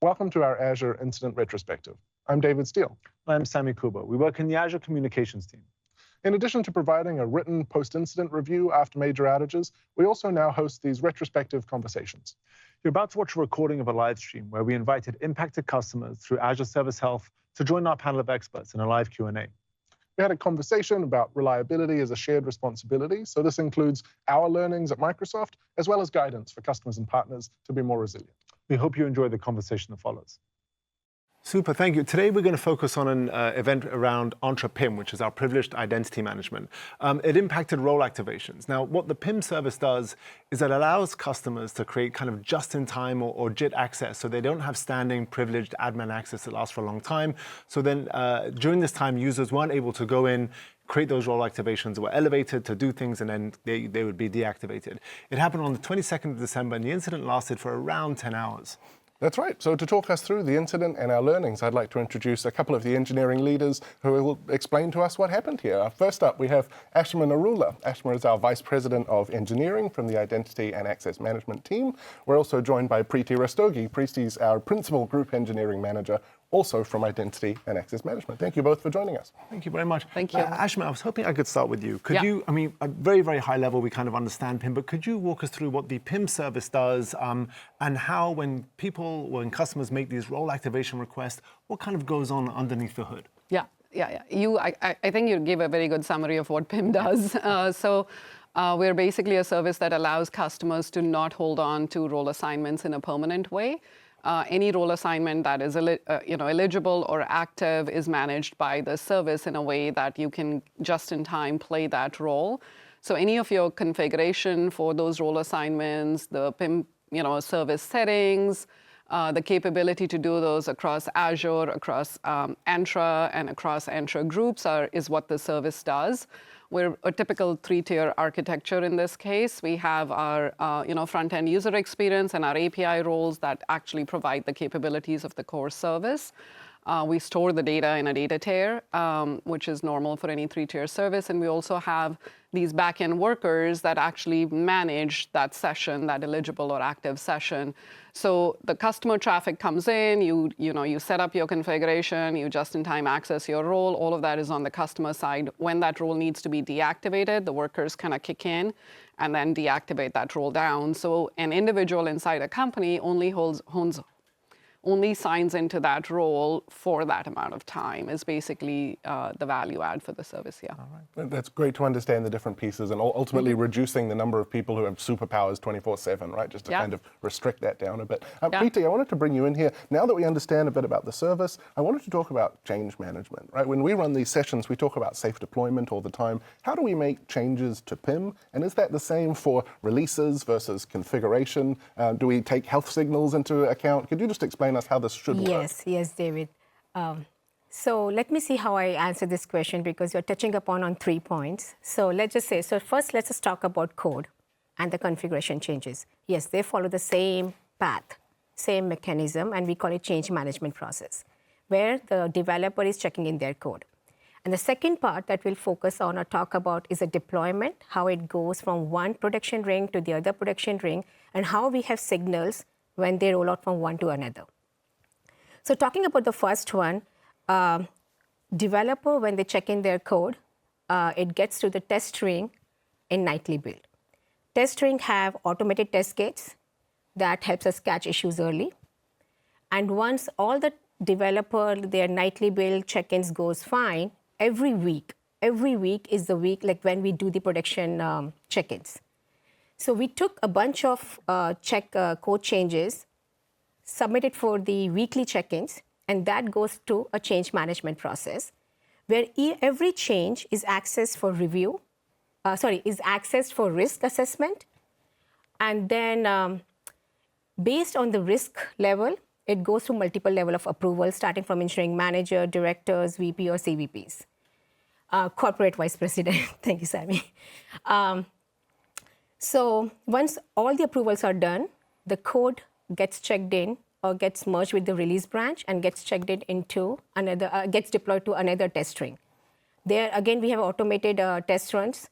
Welcome to our Azure Incident Retrospective. I'm David Steele. I'm Sami Kuba. We work in the Azure Communications team. In addition to providing a written post-incident review after major outages, we also now host these retrospective conversations. You're about to watch a recording of a live stream where we invited impacted customers through Azure Service Health to join our panel of experts in a live Q&A. We had a conversation about reliability as a shared responsibility. So this includes our learnings at Microsoft, as well as guidance for customers and partners to be more resilient. We hope you enjoy the conversation that follows. Super, thank you. Today we're going to focus on an event around Entra PIM, which is our privileged identity management. It impacted role activations. Now, what the PIM service does is it allows customers to create kind of just-in-time or JIT access, so they don't have standing privileged admin access that lasts for a long time. So then during this time, users weren't able to go in, create those role activations, were elevated to do things, and then they would be deactivated. It happened on the 22nd of December, and the incident lasted for around 10 hours. That's right. So to talk us through the incident and our learnings, I'd like to introduce a couple of the engineering leaders who will explain to us what happened here. First up, we have Ashma Narula. Ashma is our Vice President of Engineering from the Identity and Access Management team. We're also joined by Preeti Rastogi. Preeti's our Principal Group Engineering Manager, also from Identity and Access Management. Thank you both for joining us. Thank you very much. Thank you. Ashma, I was hoping I could start with you. Could you, I mean, at very, very high level, we kind of understand PIM, but could you walk us through what the PIM service does and how when customers make these role activation requests, what kind of goes on underneath the hood? Yeah. I think you gave a very good summary of what PIM does. We're basically a service that allows customers to not hold on to role assignments in a permanent way. Any role assignment that is eligible or active is managed by the service in a way that you can just in time play that role. So any of your configuration for those role assignments, the PIM service settings, the capability to do those across Azure, across Entra, and across Entra groups is what the service does. We're a typical three-tier architecture in this case. We have our front-end user experience and our API roles that actually provide the capabilities of the core service. We store the data in a data tier, which is normal for any three-tier service. And we also have these back-end workers that actually manage that session, that eligible or active session. So the customer traffic comes in, you set up your configuration, you just-in-time access your role. All of that is on the customer side. When that role needs to be deactivated, the workers kind of kick in and then deactivate that role down. So an individual inside a company only signs into that role for that amount of time is basically the value add for the service, yeah. All right. That's great to understand the different pieces and ultimately reducing the number of people who have superpowers 24/7, right? Just to kind of restrict that down a bit. Preeti, I wanted to bring you in here. Now that we understand a bit about the service, I wanted to talk about change management, right? When we run these sessions, we talk about safe deployment all the time. How do we make changes to PIM? And is that the same for releases versus configuration? Do we take health signals into account? Could you just explain us how this should work? Yes, David. So let me see how I answer this question because you're touching upon 3 points. So let's just say, first let's just talk about code and the configuration changes. Yes, they follow the same path, same mechanism, and we call it change management process, where the developer is checking in their code. And the second part that we'll focus on or talk about is a deployment, how it goes from one production ring to the other production ring, and how we have signals when they roll out from one to another. So talking about the first one, developer, when they check in their code, it gets to the test ring in nightly build. Test ring have automated test gates that helps us catch issues early. And once all the developer, their nightly build check-ins goes fine, every week is the week like when we do the production check-ins. So we took a bunch of code changes, submitted for the weekly check-ins, and that goes to a change management process where every change is accessed for review, is accessed for risk assessment. And then based on the risk level, it goes through multiple level of approval, starting from engineering manager, directors, VP or CVPs, corporate vice president. Thank you, Sami. So once all the approvals are done, the code gets checked in or gets merged with the release branch and gets checked in into another, gets deployed to another test ring. There again, we have automated test runs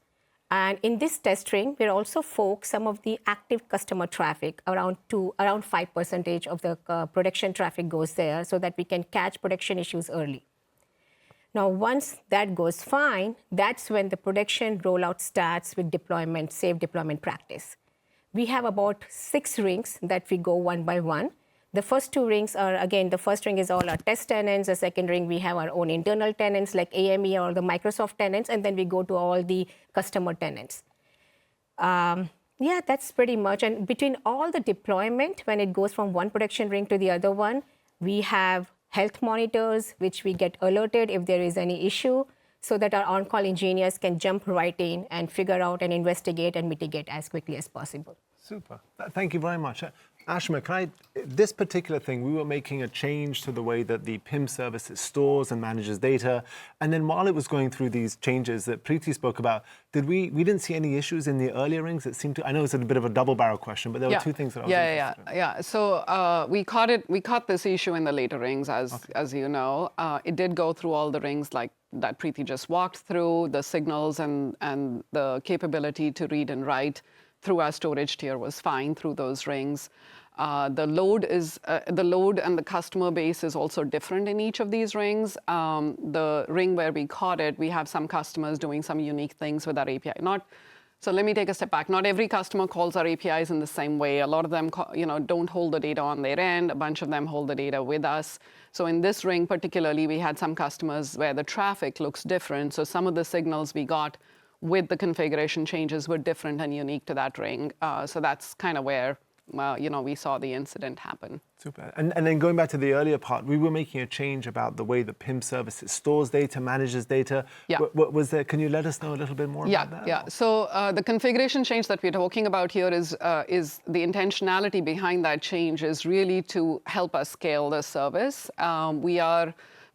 And in this test ring, we're also fork some of the active customer traffic, around 5% of the production traffic goes there, so that we can catch production issues early. Now, once that goes fine, that's when the production rollout starts with deployment, safe deployment practice. We have about 6 rings that we go one by one. The first 2 rings are, again, the first ring is all our test tenants. The second ring, we have our own internal tenants like AME or the Microsoft tenants, and then we go to all the customer tenants. Yeah, that's pretty much. And between all the deployment, when it goes from one production ring to the other one, we have health monitors, which we get alerted if there is any issue, so that our on-call engineers can jump right in and figure out and investigate and mitigate as quickly as possible. Super. Thank you very much. Ashma, this particular thing, we were making a change to the way that the PIM services stores and manages data. And then while it was going through these changes that Preeti spoke about, we didn't see any issues in the earlier rings? It seemed to, I know it's a bit of a double barrel question, but there were 2 things that I was interested in. Yeah. So we caught this issue in the later rings, as you know. It did go through all the rings like that Preeti just walked through. The signals and the capability to read and write through our storage tier was fine through those rings. The load and the customer base is also different in each of these rings. The ring where we caught it, we have some customers doing some unique things with our API. So let me take a step back. Not every customer calls our APIs in the same way. A lot of them, don't hold the data on their end. A bunch of them hold the data with us. So in this ring particularly, we had some customers where the traffic looks different. So some of the signals we got with the configuration changes were different and unique to that ring. So that's kind of where we saw the incident happen. Super. And then going back to the earlier part, we were making a change about the way the PIM services stores data, manages data. Yeah. What was there? Can you let us know a little bit more about that? Yeah. So the configuration change that we're talking about here is the intentionality behind that change is really to help us scale the service.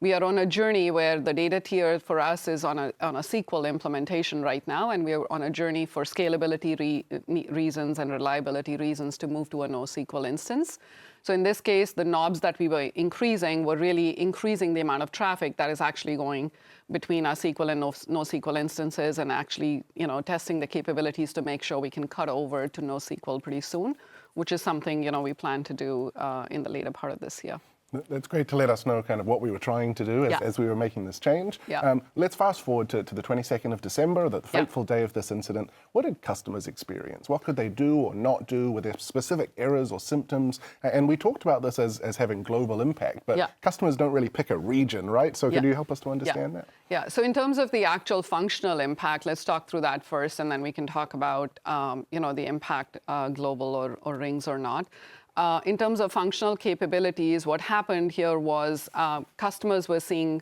We are on a journey where the data tier for us is on a SQL implementation right now, and we're on a journey for scalability reasons and reliability reasons to move to a NoSQL instance. So in this case, the knobs that we were increasing were really increasing the amount of traffic that is actually going between our SQL and NoSQL instances, and actually testing the capabilities to make sure we can cut over to NoSQL pretty soon, which is something we plan to do in the later part of this year. That's great to let us know kind of what we were trying to do as we were making this change. Yeah. Let's fast forward to the 22nd of December, the fateful day of this incident. What did customers experience? What could they do or not do? Were there specific errors or symptoms? And we talked about this as having global impact, but customers don't really pick a region, right? So could you help us to understand that? Yeah, so in terms of the actual functional impact, let's talk through that first, and then we can talk about the impact, global or rings or not. In terms of functional capabilities, what happened here was customers were seeing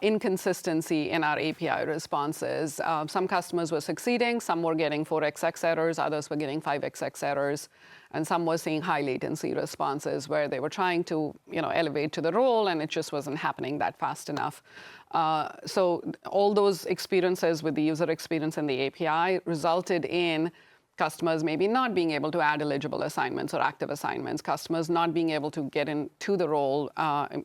inconsistency in our API responses. Some customers were succeeding, some were getting 4xx errors, others were getting 5xx errors, and some were seeing high latency responses where they were trying to elevate to the role, and it just wasn't happening that fast enough. So all those experiences with the user experience in the API resulted in customers maybe not being able to add eligible assignments or active assignments, customers not being able to get into the role,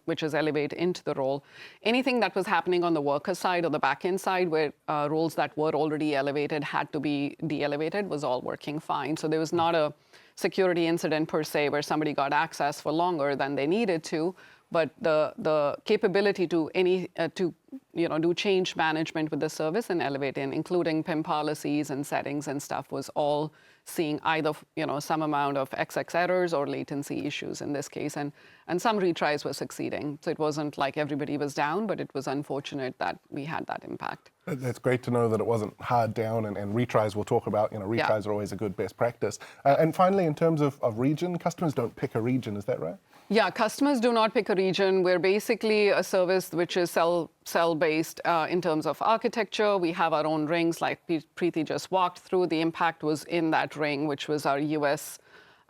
which is elevate into the role. Anything that was happening on the worker side or the backend side where roles that were already elevated had to be de-elevated was all working fine. So there was not a security incident per se where somebody got access for longer than they needed to, but the capability to do change management with the service and elevate in, including PIM policies and settings and stuff, was all seeing either some amount of XX errors or latency issues in this case, and some retries were succeeding. So it wasn't like everybody was down, but it was unfortunate that we had that impact. That's great to know that it wasn't hard down, and retries we'll talk about. Retries are always a good best practice. And finally, in terms of region, customers don't pick a region, is that right? Yeah, customers do not pick a region. We're basically a service which is cell-based in terms of architecture. We have our own rings, like Preeti just walked through. The impact was in that ring, which was our US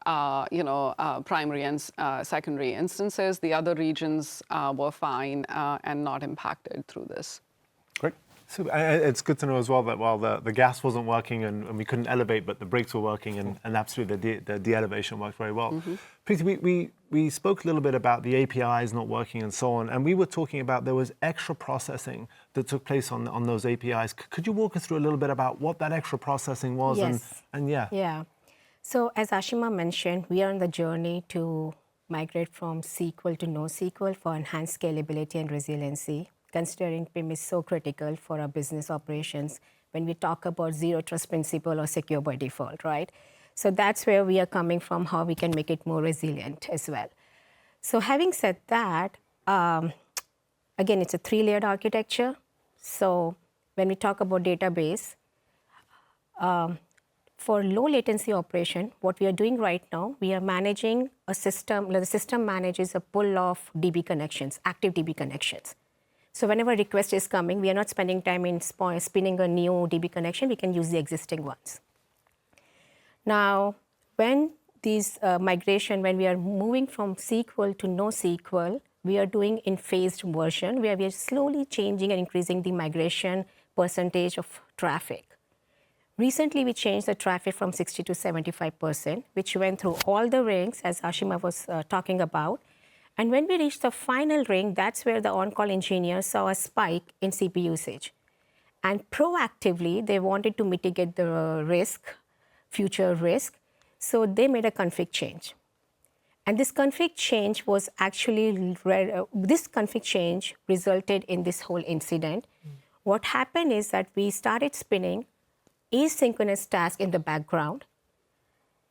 primary and secondary instances. The other regions were fine and not impacted through this. Great. So it's good to know as well that while the gas wasn't working and we couldn't elevate, but the brakes were working and absolutely the de-elevation worked very well. Preeti, we spoke a little bit about the APIs not working and so on, and we were talking about there was extra processing that took place on those APIs. Could you walk us through a little bit about what that extra processing was? Yes. And yeah. Yeah. So as Ashima mentioned, we are on the journey to migrate from SQL to NoSQL for enhanced scalability and resiliency, considering PIM is so critical for our business operations when we talk about zero trust principle or secure by default, right? So that's where we are coming from, how we can make it more resilient as well. So having said that, again, it's a 3-layered architecture. So when we talk about database, for low latency operation, what we are doing right now, we are managing a system. The system manages a pool of DB connections, active DB connections. So whenever a request is coming, we are not spending time in spinning a new DB connection. We can use the existing ones. Now, when these migration, when we are moving from SQL to NoSQL, we are doing in phased version where we are slowly changing and increasing the migration percentage of traffic. Recently, we changed the traffic from 60 to 75%, which went through all the rings, as Ashima was talking about. And when we reached the final ring, that's where the on-call engineer saw a spike in CPU usage. And proactively, they wanted to mitigate the risk, future risk, so they made a config change. And this config change was actually, this config change resulted in this whole incident. What happened is that we started spinning asynchronous task in the background.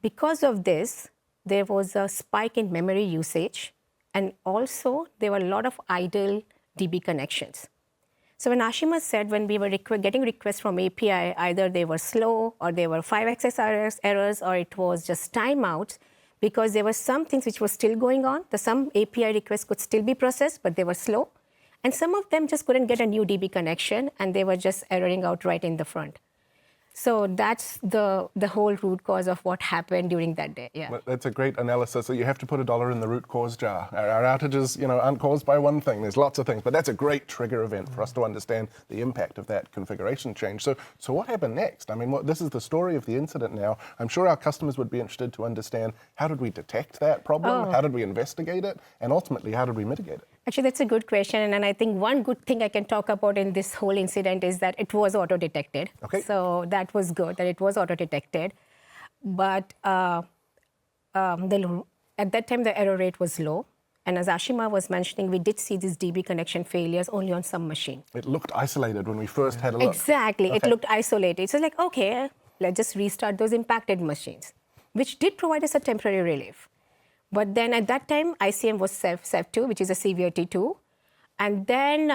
Because of this, there was a spike in memory usage, and also there were a lot of idle DB connections. So when Ashima said when we were getting requests from API, either they were slow or they were 5xx errors or it was just timeouts, because there were some things which were still going on. Some API requests could still be processed, but they were slow. And some of them just couldn't get a new DB connection, and they were just erroring out right in the front. So that's the whole root cause of what happened during that day. Yeah. Well, that's a great analysis. So you have to put $1 in the root cause jar. Our outages, aren't caused by one thing. There's lots of things, but that's a great trigger event for us to understand the impact of that configuration change. So what happened next? I mean, this is the story of the incident now. I'm sure our customers would be interested to understand, how did we detect that problem? How did we investigate it? And ultimately, how did we mitigate it? Actually, that's a good question. And I think one good thing I can talk about in this whole incident is that it was auto-detected. Okay. So that was good, that it was auto-detected. But at that time, the error rate was low. And as Ashima was mentioning, we did see these DB connection failures only on some machine. It looked isolated when we first had a look. Exactly. Okay. It looked isolated. So like, okay, let's just restart those impacted machines, which did provide us a temporary relief. But then at that time, ICM was SEV2, which is a severity 2. And then,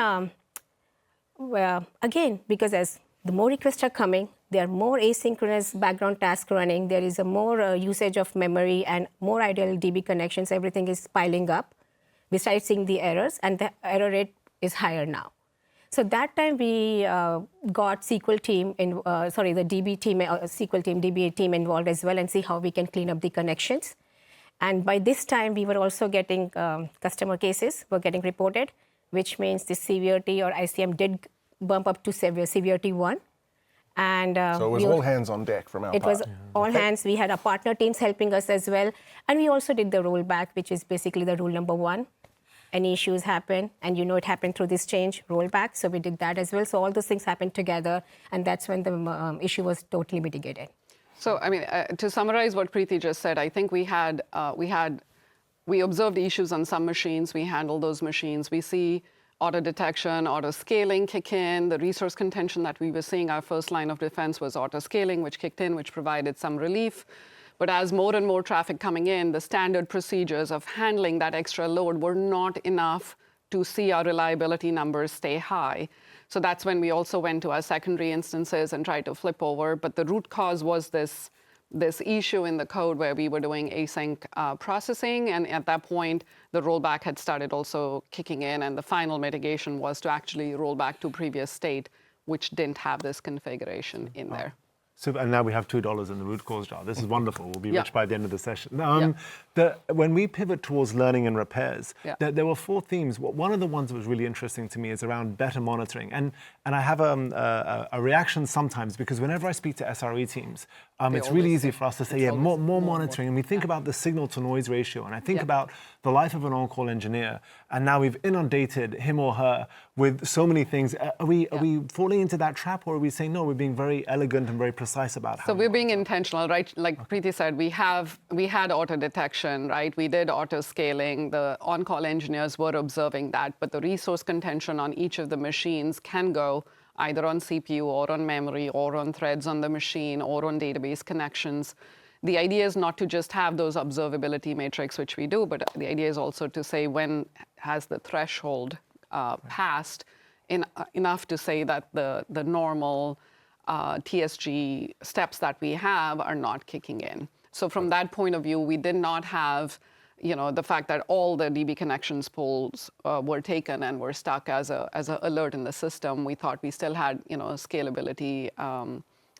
again, because as the more requests are coming, there are more asynchronous background tasks running, there is a more usage of memory and more idle DB connections, everything is piling up. We started seeing the errors, and the error rate is higher now. So that time we got SQL team, the DB team, SQL team, DBA team involved as well, and see how we can clean up the connections. And by this time, we were also getting customer cases were getting reported, which means the severity or ICM did bump up to severity 1. And so it was all hands on deck from our part. It was all hands. We had our partner teams helping us as well. And we also did the rollback, which is basically the rule number 1. Any issues happen, and it happened through this change, rollback. So we did that as well. So all those things happened together, and that's when the issue was totally mitigated. So, I mean, to summarize what Preeti just said, I think we observed issues on some machines. We handled those machines. We see auto detection, auto scaling kick in. The resource contention that we were seeing, our first line of defense was auto scaling, which kicked in, which provided some relief. But as more and more traffic coming in, the standard procedures of handling that extra load were not enough to see our reliability numbers stay high. So that's when we also went to our secondary instances and tried to flip over. But the root cause was this issue in the code where we were doing async processing. And at that point, the rollback had started also kicking in. And the final mitigation was to actually roll back to previous state, which didn't have this configuration in there. So, and now we have $2 in the root cause jar. This is wonderful. We'll be Yeah. rich by the end of the session. When we pivot towards learning and repairs, there were 4 themes. One of the ones that was really interesting to me is around better monitoring. And I have a reaction sometimes, because whenever I speak to SRE teams, it's really easy for us to say, more monitoring. And we think about the signal to noise ratio. And I think about the life of an on-call engineer. And now we've inundated him or her with so many things. Are we falling into that trap, or are we saying, no, we're being very elegant and very precise about how? So we're being intentional, right? Like Preeti said, we had auto detection, right? We did auto scaling. The on-call engineers were observing that, but the resource contention on each of the machines can go either on CPU or on memory or on threads on the machine or on database connections. The idea is not to just have those observability metrics, which we do, but the idea is also to say when has the threshold passed enough to say that the normal TSG steps that we have are not kicking in. So from that point of view, we did not have the fact that all the DB connections pools were taken and were stuck as a alert in the system. We thought we still had scalability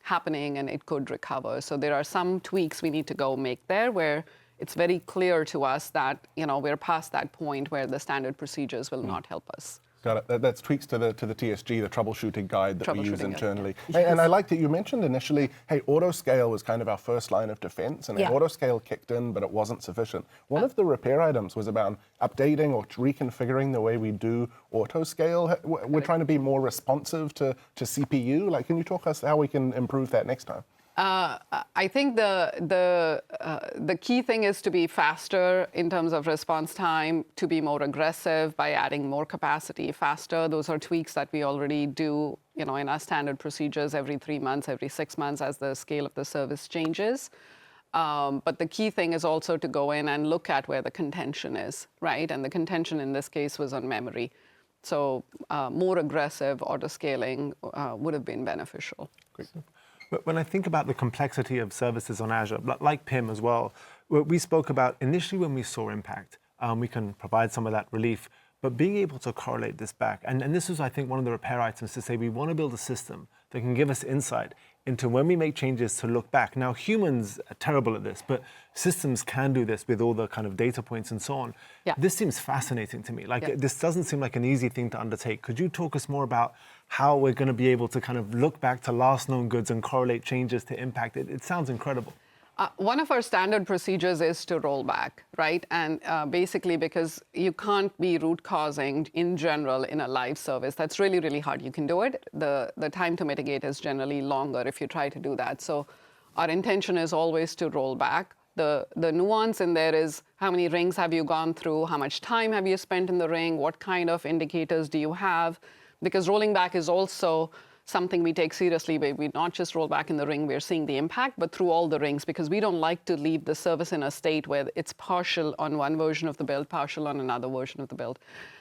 happening and it could recover. So there are some tweaks we need to go make there where it's very clear to us that we're past that point where the standard procedures will not help us. Got it. That's tweaks to the TSG, the troubleshooting guide that we use internally. And I like that you mentioned initially, hey, autoscale was kind of our first line of defense, and autoscale kicked in, but it wasn't sufficient. One of the repair items was about updating or reconfiguring the way we do autoscale. We're trying to be more responsive to CPU. Like, can you talk us how we can improve that next time? I think the key thing is to be faster in terms of response time, to be more aggressive by adding more capacity faster. Those are tweaks that we already do, in our standard procedures every 3 months, every 6 months as the scale of the service changes. But the key thing is also to go in and look at where the contention is, right? And the contention in this case was on memory. So more aggressive auto-scaling would have been beneficial. Great. But when I think about the complexity of services on Azure, like PIM as well, we spoke about initially when we saw impact, we can provide some of that relief, but being able to correlate this back. And this is, I think, one of the repair items to say we want to build a system that can give us insight into when we make changes to look back. Now, humans are terrible at this, but systems can do this with all the kind of data points and so on. Yeah. This seems fascinating to me. This doesn't seem like an easy thing to undertake. Could you talk us more about how we're going to be able to kind of look back to last known goods and correlate changes to impact? It sounds incredible. One of our standard procedures is to roll back, right? And basically because you can't be root causing in general in a live service. That's really, really hard. You can do it. The time to mitigate is generally longer if you try to do that. So our intention is always to roll back. The nuance in there is how many rings have you gone through? How much time have you spent in the ring? What kind of indicators do you have? Because rolling back is also something we take seriously. We not just roll back in the ring, we're seeing the impact, but through all the rings, because we don't like to leave the service in a state where it's partial on one version of the build, partial on another version of the build.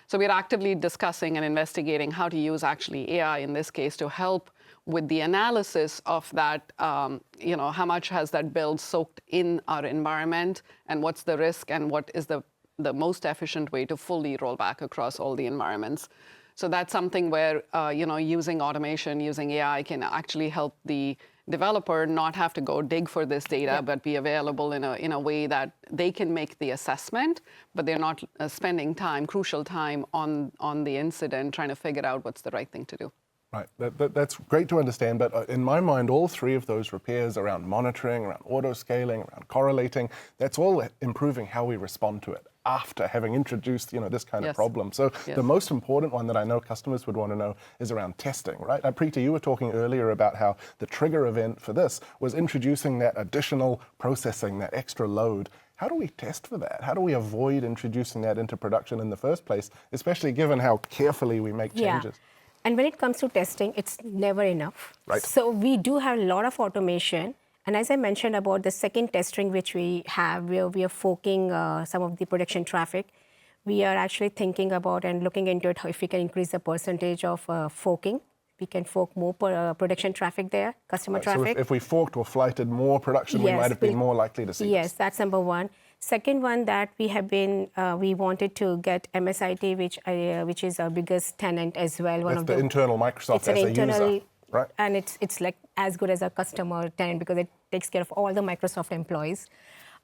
So we're actively discussing and investigating how to use actually AI in this case to help with the analysis of that, how much has that build soaked in our environment and what's the risk and what is the most efficient way to fully roll back across all the environments. So that's something where, using automation, using AI can actually help the developer not have to go dig for this data, but be available in a way that they can make the assessment, but they're not spending crucial time on the incident, trying to figure out what's the right thing to do. Right, that's great to understand, but in my mind, all 3 of those repairs around monitoring, around auto-scaling, around correlating, that's all improving how we respond to it after having introduced this kind of problem. So the most important one that I know customers would want to know is around testing, right? Preeti, you were talking earlier about how the trigger event for this was introducing that additional processing, that extra load. How do we test for that? How do we avoid introducing that into production in the first place, especially given how carefully we make changes? And when it comes to testing, it's never enough. Right. So we do have a lot of automation. And as I mentioned about the second test string which we have, where we are forking some of the production traffic, we are actually thinking about and looking into it, how if we can increase the percentage of forking. We can fork more production traffic there, customer traffic. So if we forked or flighted more production, we might have been more likely to see Yes, that's number one. Second one that we have been, we wanted to get MSIT, which is our biggest tenant as well. That's the internal Microsoft as a user. Right. And it's like as good as a customer tenant because it takes care of all the Microsoft employees.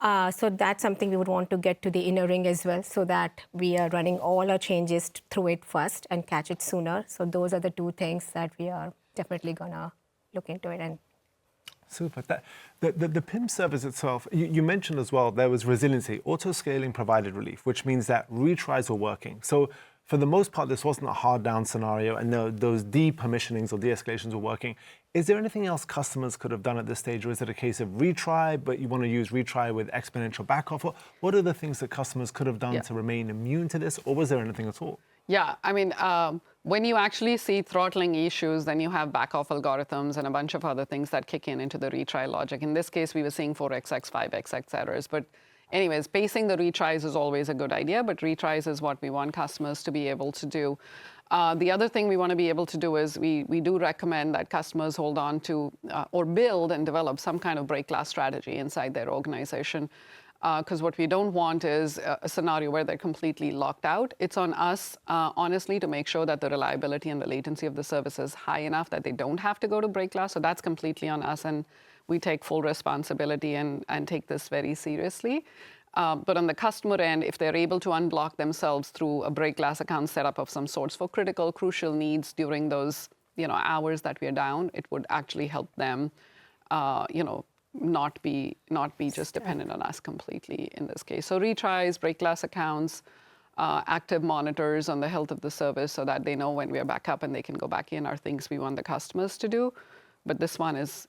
So that's something we would want to get to the inner ring as well, so that we are running all our changes through it first and catch it sooner. So those are the two things that we are definitely gonna look into it. And super. The PIM service itself, you mentioned as well, there was resiliency. Auto-scaling provided relief, which means that retries were working. So for the most part, this wasn't a hard down scenario, and those depermissionings or de-escalations were working. Is there anything else customers could have done at this stage, or is it a case of retry, but you want to use retry with exponential backoff? Or what are the things that customers could have done to remain immune to this, or was there anything at all? Yeah, I mean, when you actually see throttling issues, then you have backoff algorithms and a bunch of other things that kick in into the retry logic. In this case, we were seeing 4xx, 5xx errors. But anyways, pacing the retries is always a good idea, but retries is what we want customers to be able to do. The other thing we want to be able to do is we do recommend that customers hold on to or build and develop some kind of break glass strategy inside their organization. Because what we don't want is a scenario where they're completely locked out. It's on us, honestly, to make sure that the reliability and the latency of the service is high enough that they don't have to go to break glass. So that's completely on us, and we take full responsibility and take this very seriously. But on the customer end, if they're able to unblock themselves through a break glass account setup of some sorts for critical, crucial needs during those hours that we're down, it would actually help them, not be just dependent on us completely in this case. So retries, break glass accounts, active monitors on the health of the service so that they know when we are back up and they can go back in are things we want the customers to do. But this one is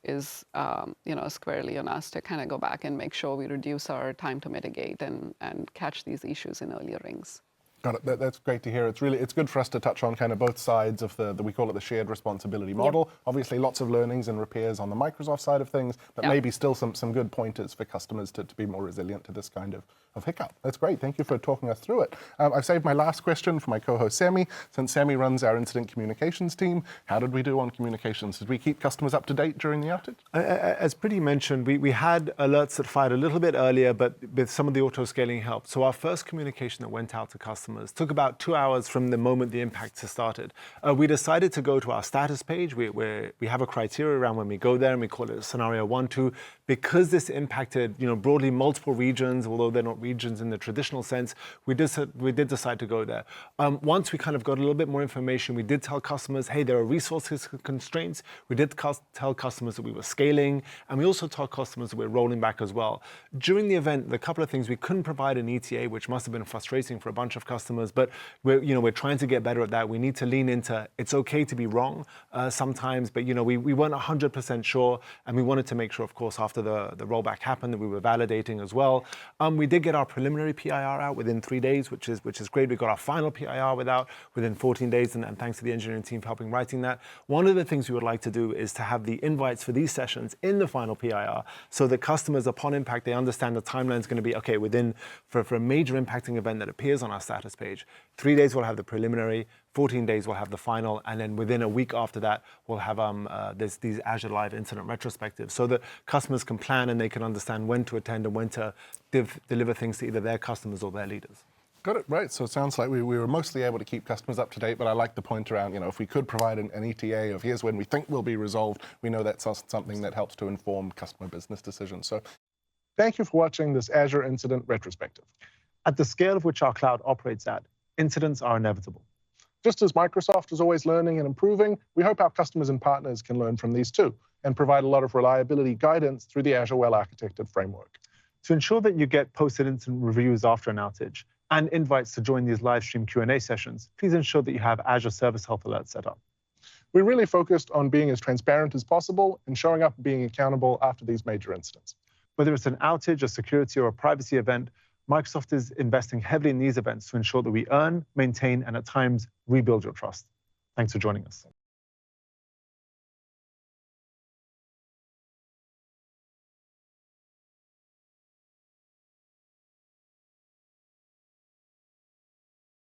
squarely on us to kind of go back and make sure we reduce our time to mitigate and catch these issues in earlier rings. Got it. That's great to hear. It's good for us to touch on kind of both sides of we call it the shared responsibility model. Yep. Obviously, lots of learnings and repairs on the Microsoft side of things, but maybe still some good pointers for customers to be more resilient to this kind of hiccup. That's great. Thank you for talking us through it. I've saved my last question for my co-host, Sammy. Since Sammy runs our incident communications team, how did we do on communications? Did we keep customers up to date during the outage? As Priti mentioned, we had alerts that fired a little bit earlier, but with some of the auto-scaling helped. So our first communication that went out to customers took about 2 hours from the moment the impacts started. We decided to go to our status page. We have a criteria around when we go there, and we call it scenario 1, 2. Because this impacted broadly multiple regions, although they're not regions in the traditional sense, we did decide to go there. Once we kind of got a little bit more information, we did tell customers, hey, there are resources constraints. We did tell customers that we were scaling, and we also told customers that we're rolling back as well. During the event, the couple of things, we couldn't provide an ETA, which must have been frustrating for a bunch of customers, but we're trying to get better at that. We need to lean into, it's okay to be wrong sometimes, but we weren't 100% sure, and we wanted to make sure, of course, after the rollback happened, that we were validating as well. We did get our preliminary PIR out within 3 days, which is great. We got our final PIR within 14 days, and thanks to the engineering team for helping writing that. One of the things we would like to do is to have the invites for these sessions in the final PIR, so that customers, upon impact, they understand the timeline is going to be, okay, for a major impacting event that appears on our status page, 3 days we'll have the preliminary, 14 days we'll have the final, and then within a week after that, we'll have these Azure Live incident retrospectives, so that customers can plan and they can understand when to attend and when to deliver things to either their customers or their leaders. Got it, right. So it sounds like we were mostly able to keep customers up to date, but I like the point around, if we could provide an ETA of here's when we think will be resolved, we know that's something that helps to inform customer business decisions. So thank you for watching this Azure Incident Retrospective. At the scale of which our cloud operates at, incidents are inevitable. Just as Microsoft is always learning and improving, we hope our customers and partners can learn from these too, and provide a lot of reliability guidance through the Azure well-architected framework. To ensure that you get posted incident reviews after an outage and invites to join these live stream Q&A sessions, please ensure that you have Azure Service Health Alerts set up. We really focused on being as transparent as possible and showing up and being accountable after these major incidents. Whether it's an outage, a security, or a privacy event, Microsoft is investing heavily in these events to ensure that we earn, maintain, and at times rebuild your trust. Thanks for joining us.